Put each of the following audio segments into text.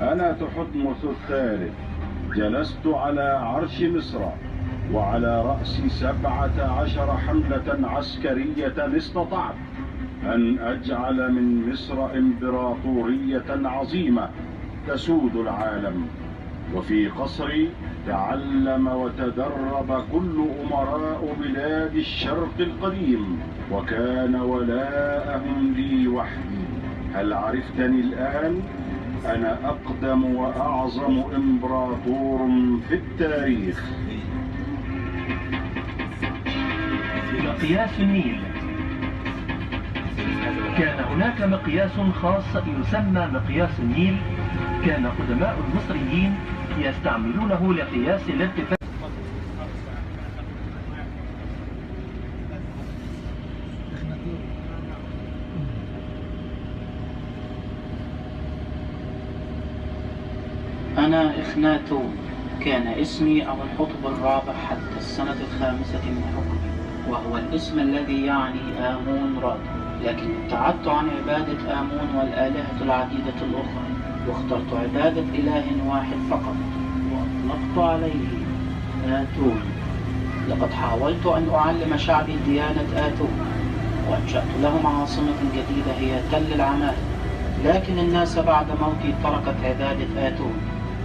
أنا تحتمس الثالث جلست على عرش مصر، وعلى رأس 17 حملة عسكرية استطعت أن أجعل من مصر إمبراطورية عظيمة تسود العالم. وفي قصري تعلم وتدرب كل أمراء بلاد الشرق القديم، وكان ولاءهم لي وحدي. هل عرفتني الآن؟ أنا أقدم وأعظم إمبراطور في التاريخ. مقياس النيل. كان هناك مقياس خاص يسمى مقياس النيل، كان قدماء المصريين يستعملونه لقياس الارتفاع. أنا إخناتون، كان اسمي أو القطب الرابع حتى السنة 5 من حكمي، وهو الاسم الذي يعني آمون راد، لكن ابتعدت عن عبادة آمون والآلهة العديدة الأخرى، واخترت عبادة إله واحد فقط، وأطلقت عليه آتون. لقد حاولت أن أعلم شعبي ديانة آتون، وأنشأت لهم عاصمة جديدة هي تل العمالقة، لكن الناس بعد موتي تركت عبادة آتون،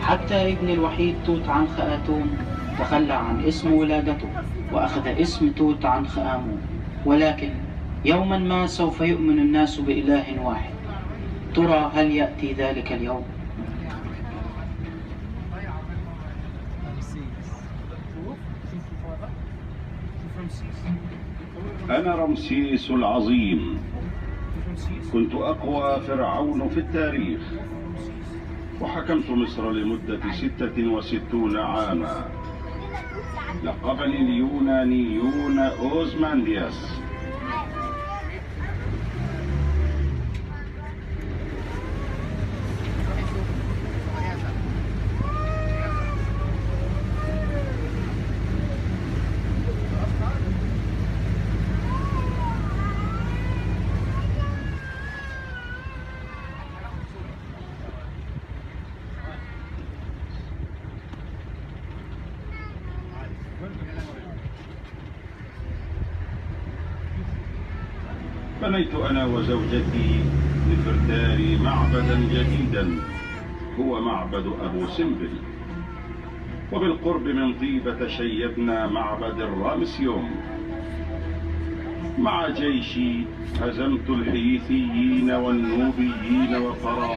حتى ابني الوحيد توت عنخ آتون تخلى عن اسم ولادته وأخذ اسم توت عنخ آمون. ولكن يوما ما سوف يؤمن الناس بإله واحد. ترى هل يأتي ذلك اليوم؟ أنا رمسيس العظيم، كنت أقوى فرعون في التاريخ، وحكمت مصر لمدة 66 عاما. لقبني اليونانيون أوزماندياس. بنيت أنا وزوجتي نفرتاري معبدا جديدا، هو معبد أبو سمبل، وبالقرب من طيبة شيدنا معبد الرامسيوم. مع جيشي هزمت الحيثيين والنوبيين وفراعنة